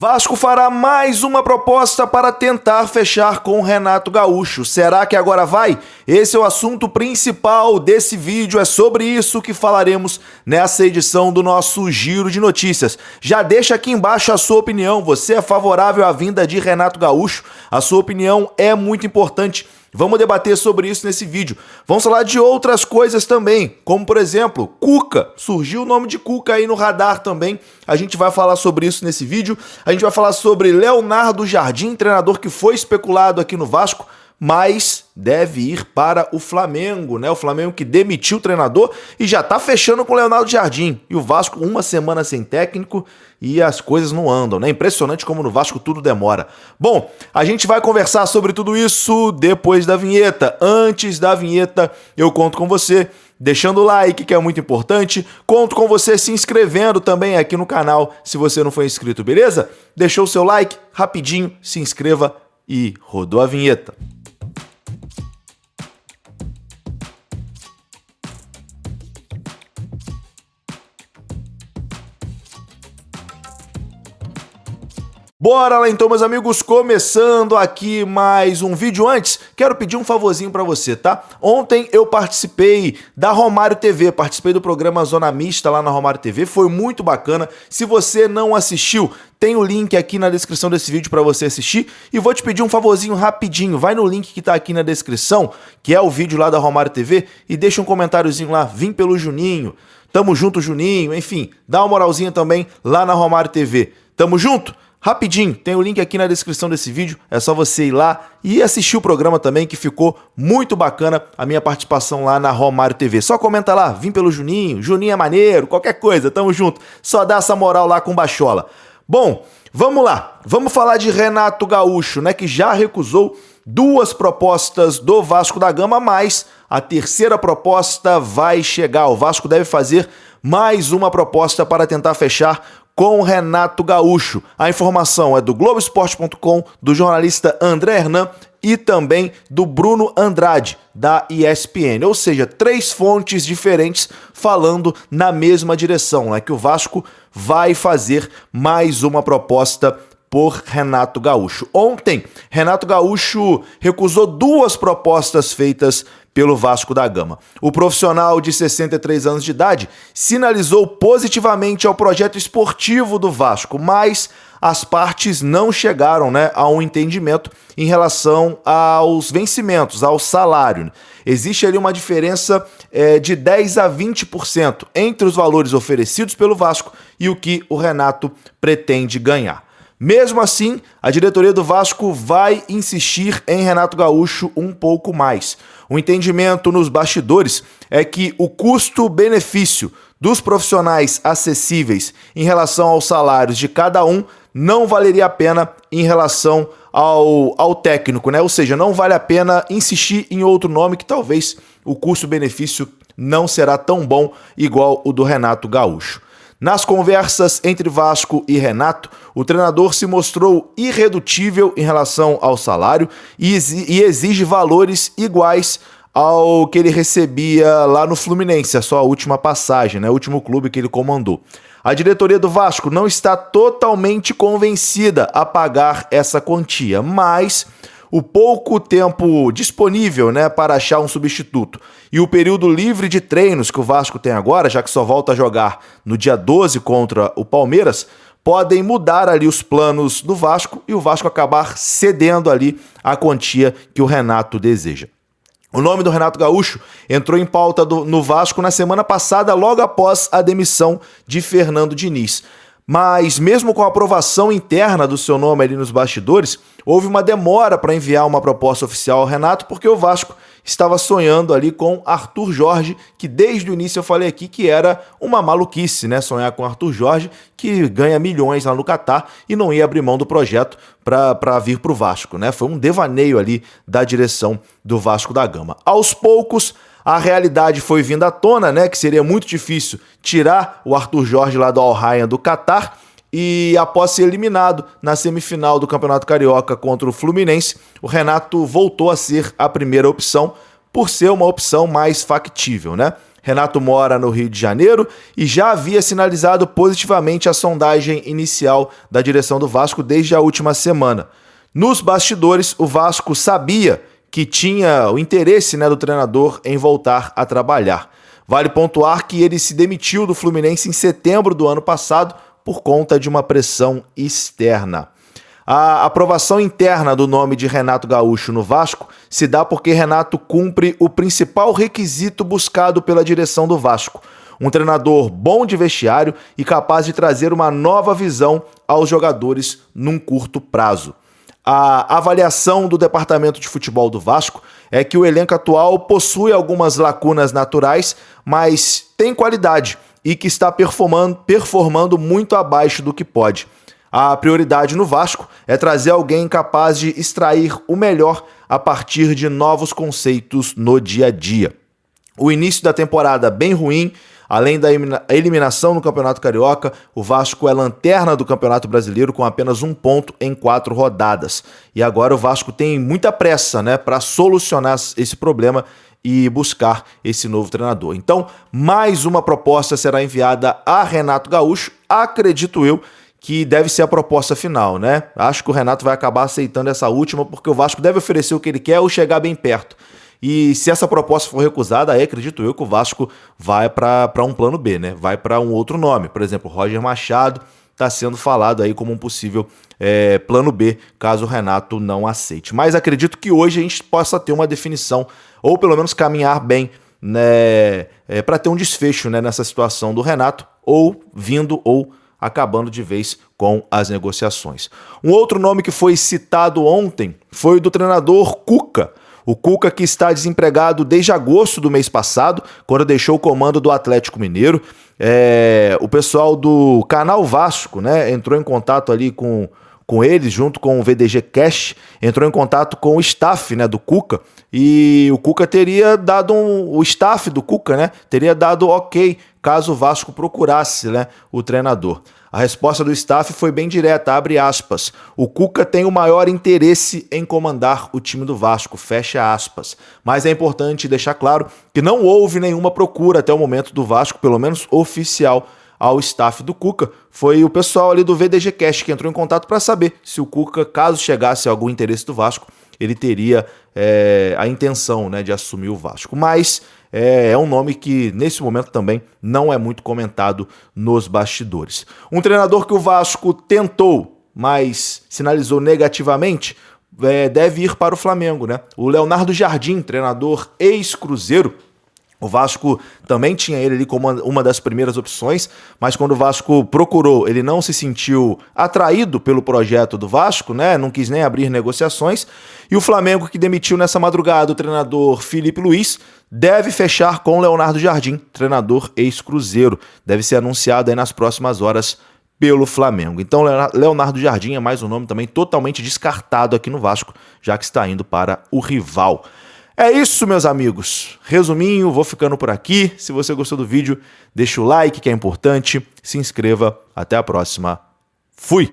Vasco fará mais uma proposta para tentar fechar com Renato Gaúcho. Será que agora vai? Esse é o assunto principal desse vídeo, é sobre isso que falaremos nessa edição do nosso Giro de Notícias. Já deixa aqui embaixo a sua opinião, você é favorável à vinda de Renato Gaúcho? A sua opinião é muito importante. Vamos debater sobre isso nesse vídeo. Vamos falar de outras coisas também, como por exemplo, Cuca. Surgiu o nome de Cuca aí no radar também. A gente vai falar sobre isso nesse vídeo. A gente vai falar sobre Leonardo Jardim, treinador que foi especulado aqui no Vasco, mas deve ir para o Flamengo, né? O Flamengo que demitiu o treinador e já tá fechando com o Leonardo Jardim. E o Vasco uma semana sem técnico e as coisas não andam, né? Impressionante como no Vasco tudo demora. Bom, a gente vai conversar sobre tudo isso depois da vinheta. Antes da vinheta, eu conto com você deixando o like, que é muito importante. Conto com você se inscrevendo também aqui no canal, se você não for inscrito, beleza? Deixou o seu like, rapidinho, se inscreva e rodou a vinheta. Bora lá então, meus amigos, começando aqui mais um vídeo. Antes, quero pedir um favorzinho pra você, tá? Ontem eu participei da Romário TV, participei do programa Zona Mista lá na Romário TV, foi muito bacana. Se você não assistiu, tem o link aqui na descrição desse vídeo pra você assistir. E vou te pedir um favorzinho rapidinho, vai no link que tá aqui na descrição, que é o vídeo lá da Romário TV, e deixa um comentáriozinho lá, vim pelo Juninho, tamo junto Juninho, enfim, dá uma moralzinha também lá na Romário TV. Tamo junto? Rapidinho, tem o link aqui na descrição desse vídeo, é só você ir lá e assistir o programa também, que ficou muito bacana a minha participação lá na Romário TV. Só comenta lá, vim pelo Juninho, Juninho é maneiro, qualquer coisa, tamo junto. Só dá essa moral lá com Bachola. Bom, vamos lá, vamos falar de Renato Gaúcho, né, que já recusou 2 propostas do Vasco da Gama, mas a terceira proposta vai chegar. O Vasco deve fazer mais uma proposta para tentar fechar com Renato Gaúcho. A informação é do Globoesporte.com, do jornalista André Hernan e também do Bruno Andrade, da ESPN. Ou seja, 3 fontes diferentes falando na mesma direção, né? Que o Vasco vai fazer mais uma proposta por Renato Gaúcho. Ontem, Renato Gaúcho recusou 2 propostas feitas pelo Vasco da Gama. O profissional de 63 anos de idade sinalizou positivamente ao projeto esportivo do Vasco, mas as partes não chegaram, né, a um entendimento em relação aos vencimentos, ao salário. Existe ali uma diferença de 10 a 20% entre os valores oferecidos pelo Vasco e o que o Renato pretende ganhar. Mesmo assim, a diretoria do Vasco vai insistir em Renato Gaúcho um pouco mais. O entendimento nos bastidores é que o custo-benefício dos profissionais acessíveis em relação aos salários de cada um não valeria a pena em relação ao técnico, né? Ou seja, não vale a pena insistir em outro nome que talvez o custo-benefício não será tão bom igual o do Renato Gaúcho. Nas conversas entre Vasco e Renato, o treinador se mostrou irredutível em relação ao salário e exige valores iguais ao que ele recebia lá no Fluminense, a sua última passagem, né? O último clube que ele comandou. A diretoria do Vasco não está totalmente convencida a pagar essa quantia, mas o pouco tempo disponível, né, para achar um substituto e o período livre de treinos que o Vasco tem agora, já que só volta a jogar no dia 12 contra o Palmeiras, podem mudar ali os planos do Vasco e o Vasco acabar cedendo ali a quantia que o Renato deseja. O nome do Renato Gaúcho entrou em pauta no Vasco na semana passada, logo após a demissão de Fernando Diniz. Mas mesmo com a aprovação interna do seu nome ali nos bastidores, houve uma demora para enviar uma proposta oficial ao Renato, porque o Vasco estava sonhando ali com Arthur Jorge, que desde o início eu falei aqui que era uma maluquice, né? Sonhar com Arthur Jorge, que ganha milhões lá no Catar e não ia abrir mão do projeto para vir para o Vasco, né? Foi um devaneio ali da direção do Vasco da Gama. Aos poucos, a realidade foi vindo à tona, né, que seria muito difícil tirar o Arthur Jorge lá do Al Rayyan do Catar, e após ser eliminado na semifinal do Campeonato Carioca contra o Fluminense, o Renato voltou a ser a primeira opção, por ser uma opção mais factível, né? Renato mora no Rio de Janeiro e já havia sinalizado positivamente a sondagem inicial da direção do Vasco desde a última semana. Nos bastidores, o Vasco sabia que tinha o interesse, do treinador em voltar a trabalhar. Vale pontuar que ele se demitiu do Fluminense em setembro do ano passado por conta de uma pressão externa. A aprovação interna do nome de Renato Gaúcho no Vasco se dá porque Renato cumpre o principal requisito buscado pela direção do Vasco: um treinador bom de vestiário e capaz de trazer uma nova visão aos jogadores num curto prazo. A avaliação do departamento de futebol do Vasco é que o elenco atual possui algumas lacunas naturais, mas tem qualidade e que está performando muito abaixo do que pode. A prioridade no Vasco é trazer alguém capaz de extrair o melhor a partir de novos conceitos no dia a dia. O início da temporada bem ruim, além da eliminação no Campeonato Carioca, o Vasco é lanterna do Campeonato Brasileiro com apenas 1 ponto em 4 rodadas. E agora o Vasco tem muita pressa, para solucionar esse problema e buscar esse novo treinador. Então, mais uma proposta será enviada a Renato Gaúcho, acredito eu, que deve ser a proposta final, Acho que o Renato vai acabar aceitando essa última, porque o Vasco deve oferecer o que ele quer ou chegar bem perto. E se essa proposta for recusada, aí acredito eu que o Vasco vai para um plano B, Vai para um outro nome. Por exemplo, Roger Machado está sendo falado aí como um possível plano B, caso o Renato não aceite. Mas acredito que hoje a gente possa ter uma definição, ou pelo menos caminhar bem, para ter um desfecho, nessa situação do Renato, ou vindo ou acabando de vez com as negociações. Um outro nome que foi citado ontem foi o do treinador Cuca. O Cuca, que está desempregado desde agosto do mês passado, quando deixou o comando do Atlético Mineiro. O pessoal do Canal Vasco, entrou em contato ali com eles, junto com o VDG Cash, entrou em contato com o staff, do Cuca, e o Cuca teria dado o staff do Cuca, teria dado ok caso o Vasco procurasse, o treinador. A resposta do staff foi bem direta, abre aspas: o Cuca tem o maior interesse em comandar o time do Vasco, fecha aspas. Mas é importante deixar claro que não houve nenhuma procura até o momento do Vasco, pelo menos oficial, ao staff do Cuca. Foi o pessoal ali do VDG Cash que entrou em contato para saber se o Cuca, caso chegasse algum interesse do Vasco, ele teria a intenção, de assumir o Vasco. Mas é um nome que nesse momento também não é muito comentado nos bastidores. Um treinador que o Vasco tentou, mas sinalizou negativamente, deve ir para o Flamengo, O Leonardo Jardim, treinador ex-Cruzeiro. O Vasco também tinha ele ali como uma das primeiras opções, mas quando o Vasco procurou, ele não se sentiu atraído pelo projeto do Vasco, Não quis nem abrir negociações. E o Flamengo, que demitiu nessa madrugada o treinador Felipe Luiz, deve fechar com o Leonardo Jardim, treinador ex-Cruzeiro. Deve ser anunciado aí nas próximas horas pelo Flamengo. Então, Leonardo Jardim é mais um nome também totalmente descartado aqui no Vasco, já que está indo para o rival. É isso, meus amigos. Resuminho, vou ficando por aqui. Se você gostou do vídeo, deixa o like, que é importante. Se inscreva. Até a próxima. Fui!